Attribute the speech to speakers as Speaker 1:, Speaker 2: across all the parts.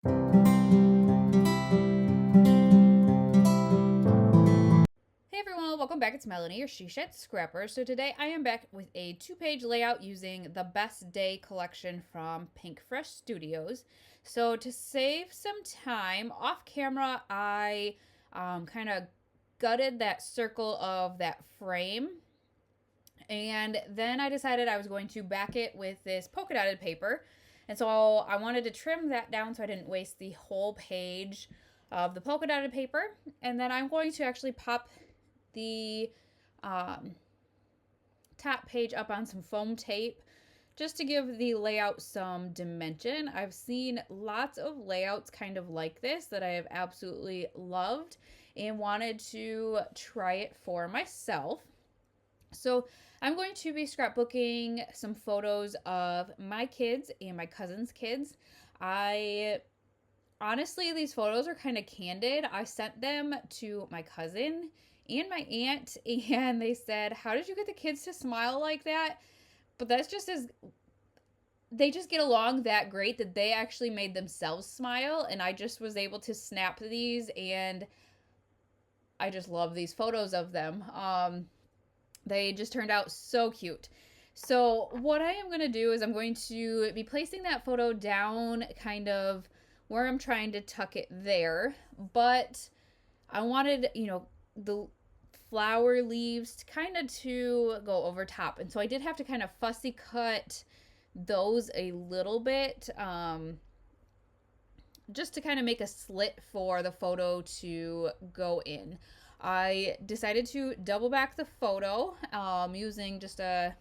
Speaker 1: Hey everyone, welcome back. It's Melanie, your She Shed Scrapper. So today I am back with a 2-page layout using the Best Day collection from Pinkfresh Studios. So to save some time off camera, I kind of gutted that circle of that frame. And then I decided I was going to back it with this polka dotted paper. And so I wanted to trim that down so I didn't waste the whole page of the polka dotted paper. And then I'm going to actually pop the top page up on some foam tape just to give the layout some dimension. I've seen lots of layouts kind of like this that I have absolutely loved and wanted to try it for myself. So I'm going to be scrapbooking some photos of my kids and my cousin's kids. Honestly, these photos are kind of candid. I sent them to my cousin and my aunt, and they said, "How did you get the kids to smile like that?" But that's just they just get along that great that they actually made themselves smile, and I just was able to snap these, and I just love these photos of them. They just turned out so cute. So what I am going to do is I'm going to be placing that photo down kind of where I'm trying to tuck it there, but I wanted, the flower leaves kind of to go over top. And so I did have to kind of fussy cut those a little bit, just to kind of make a slit for the photo to go in. I decided to double back the photo using just a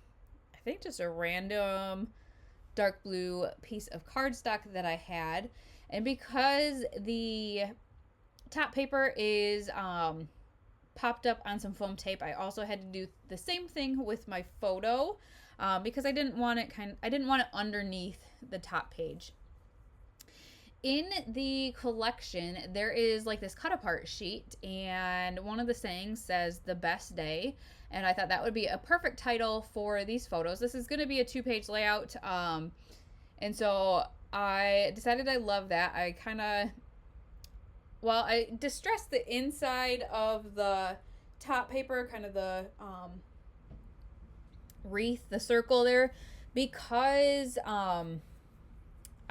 Speaker 1: random dark blue piece of cardstock that I had. And because the top paper is popped up on some foam tape, I also had to do the same thing with my photo because I didn't want it underneath the top page. In the collection, there is like this cut apart sheet, and one of the sayings says "the best day," and I thought that would be a perfect title for these photos. This is going to be a 2-page layout, and so I decided I love that. I distressed the inside of the top paper, kind of the wreath, the circle there, because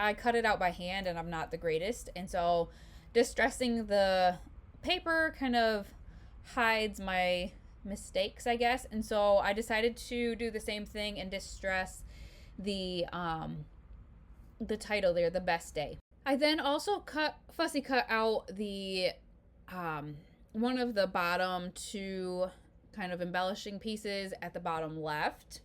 Speaker 1: I cut it out by hand and I'm not the greatest. And so distressing the paper kind of hides my mistakes, I guess. And so I decided to do the same thing and distress the title there, "The Best Day." I then also fussy cut out the one of the bottom 2 kind of embellishing pieces at the bottom left.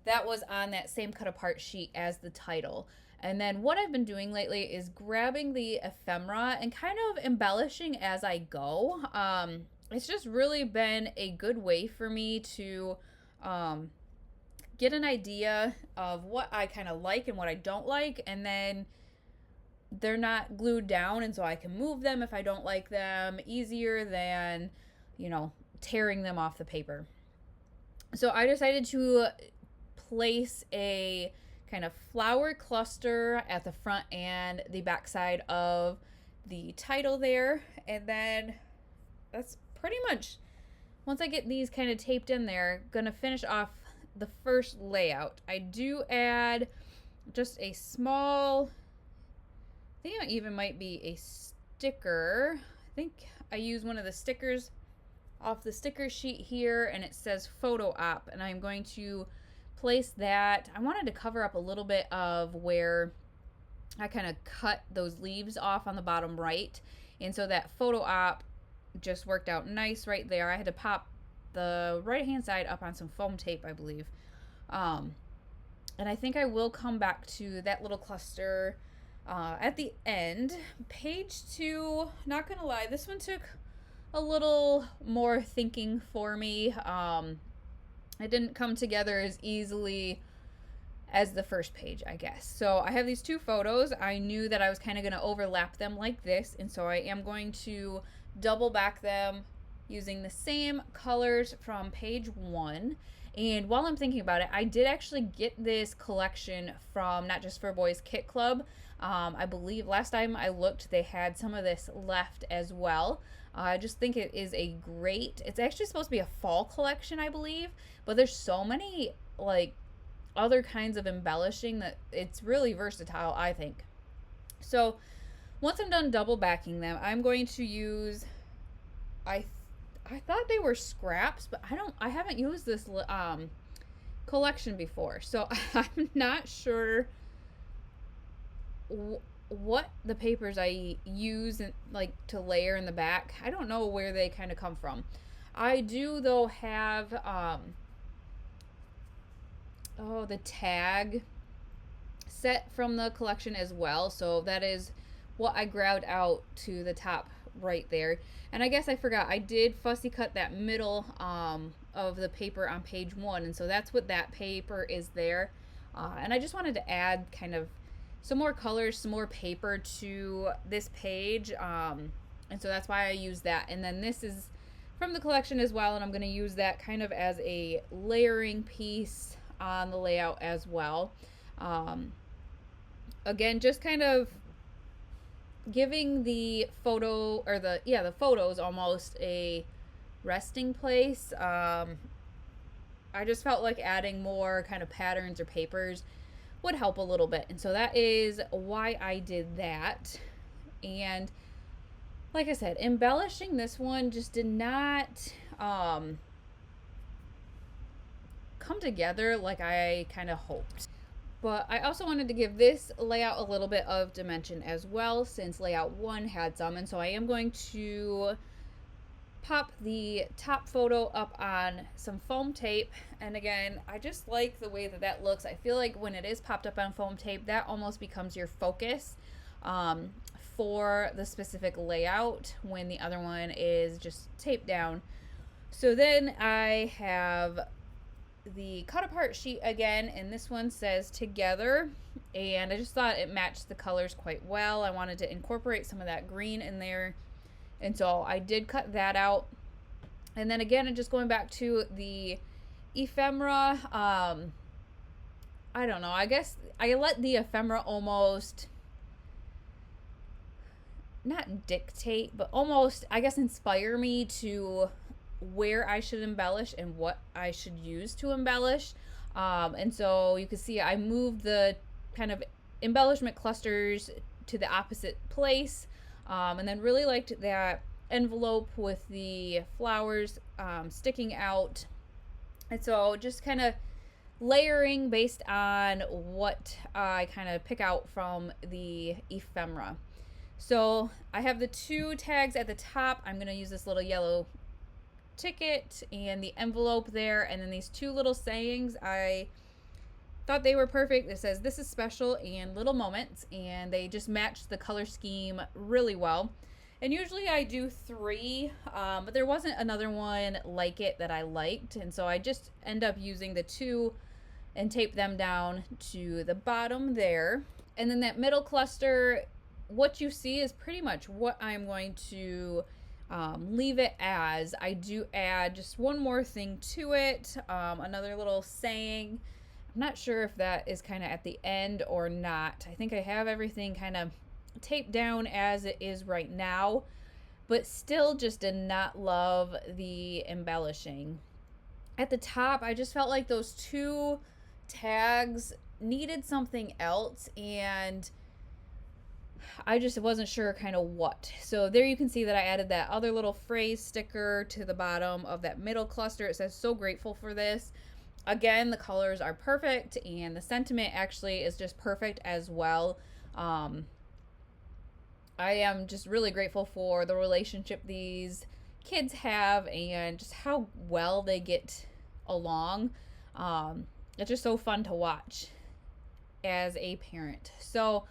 Speaker 1: That was on that same cut apart sheet as the title. And then what I've been doing lately is grabbing the ephemera and kind of embellishing as I go. It's just really been a good way for me to get an idea of what I kind of like and what I don't like, and then they're not glued down, and so I can move them if I don't like them easier than, tearing them off the paper. So I decided to place a kind of flower cluster at the front and the back side of the title there. And then that's pretty much, once I get these kind of taped in there, gonna finish off the first layout. I do add just a small, I think it even might be a sticker. I think I use one of the stickers off the sticker sheet here, and it says photo op, and I'm going to place that. I wanted to cover up a little bit of where I kind of cut those leaves off on the bottom right, and so that photo op just worked out nice right there. I had to pop the right hand side up on some foam tape, I believe, and I think I will come back to that little cluster at the end. Page 2, not gonna lie, this one took a little more thinking for me. It didn't come together as easily as the first page, I guess. So I have these 2 photos. I knew that I was kind of going to overlap them like this, and so I am going to double back them using the same colors from page 1. And while I'm thinking about it, I did actually get this collection from Not Just for Boys Kit Club. I believe last time I looked, they had some of this left as well. I just think it is a great, it's actually supposed to be a fall collection, I believe, but there's so many like other kinds of embellishing that it's really versatile, I think. So once I'm done double backing them, I'm going to use, I I thought they were scraps, but I haven't used this collection before, so I'm not sure what the papers I use and like to layer in the back. I don't know where they kind of come from. I do though have the tag set from the collection as well, so that is what I grabbed out to the top right there. And I guess I forgot, I did fussy cut that middle of the paper on page 1, and so that's what that paper is there. And I just wanted to add kind of some more colors, some more paper to this page, and so that's why I use that. And then this is from the collection as well, and I'm going to use that kind of as a layering piece on the layout as well. Again, just kind of giving the photo, or the photos almost a resting place. I just felt like adding more kind of patterns or papers would help a little bit, and so that is why I did that. And like I said, embellishing this one just did not come together like I kind of hoped. But I also wanted to give this layout a little bit of dimension as well, since layout 1 had some. And so I am going to pop the top photo up on some foam tape. And again, I just like the way that that looks. I feel like when it is popped up on foam tape, that almost becomes your focus for the specific layout, when the other one is just taped down. So then I have the cut apart sheet again, and this one says together, and I just thought it matched the colors quite well. I wanted to incorporate some of that green in there, and so I did cut that out. And then again, just going back to the ephemera, I don't know, I guess I let the ephemera almost not dictate, but almost, I guess, inspire me to where I should embellish and what I should use to embellish. And so you can see I moved the kind of embellishment clusters to the opposite place, and then really liked that envelope with the flowers sticking out. And so just kind of layering based on what I kind of pick out from the ephemera. So I have the 2 tags at the top. I'm going to use this little yellow ticket and the envelope there, and then these 2 little sayings. I thought they were perfect. It says "this is special" and "little moments," and they just matched the color scheme really well. And usually I do 3, but there wasn't another one like it that I liked, and so I just end up using the 2 and tape them down to the bottom there. And then that middle cluster, what you see is pretty much what I'm going to leave it as. I do add just one more thing to it, another little saying. I'm not sure if that is kind of at the end or not. I think I have everything kind of taped down as it is right now, but still just did not love the embellishing. At the top, I just felt like those 2 tags needed something else, and I just wasn't sure kind of what. So there you can see that I added that other little phrase sticker to the bottom of that middle cluster. It says "so grateful for this." Again, the colors are perfect, and the sentiment actually is just perfect as well. I am just really grateful for the relationship these kids have and just how well they get along. It's just so fun to watch as a parent. So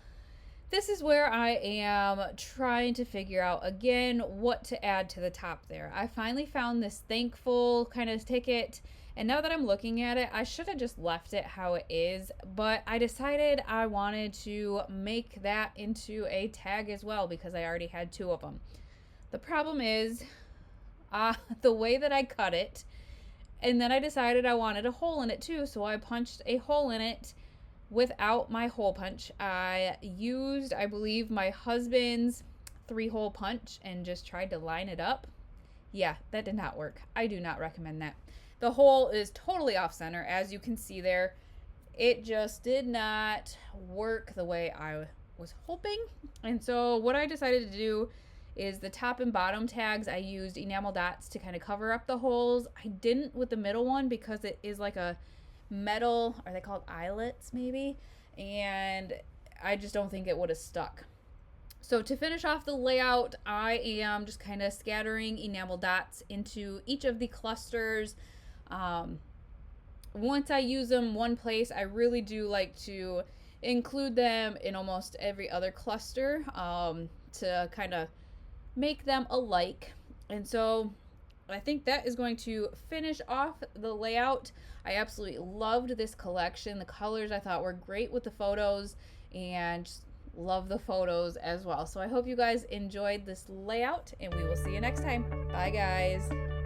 Speaker 1: this is where I am trying to figure out again what to add to the top there. I finally found this thankful kind of ticket, and now that I'm looking at it, I should have just left it how it is, but I decided I wanted to make that into a tag as well because I already had 2 of them. The problem is the way that I cut it, and then I decided I wanted a hole in it too, so I punched a hole in it without my hole punch. I used, I believe, my husband's 3-hole punch and just tried to line it up. Yeah, that did not work. I do not recommend that. The hole is totally off center, as you can see there. It just did not work the way I was hoping. And so what I decided to do is the top and bottom tags, I used enamel dots to kind of cover up the holes. I didn't with the middle one because it is like a metal, are they called eyelets maybe? And I just don't think it would have stuck. So to finish off the layout, I am just kind of scattering enamel dots into each of the clusters. Once I use them one place, I really do like to include them in almost every other cluster to kind of make them alike. And so I think that is going to finish off the layout. I absolutely loved this collection. The colors I thought were great with the photos, and just love the photos as well. So I hope you guys enjoyed this layout, and we will see you next time. Bye guys.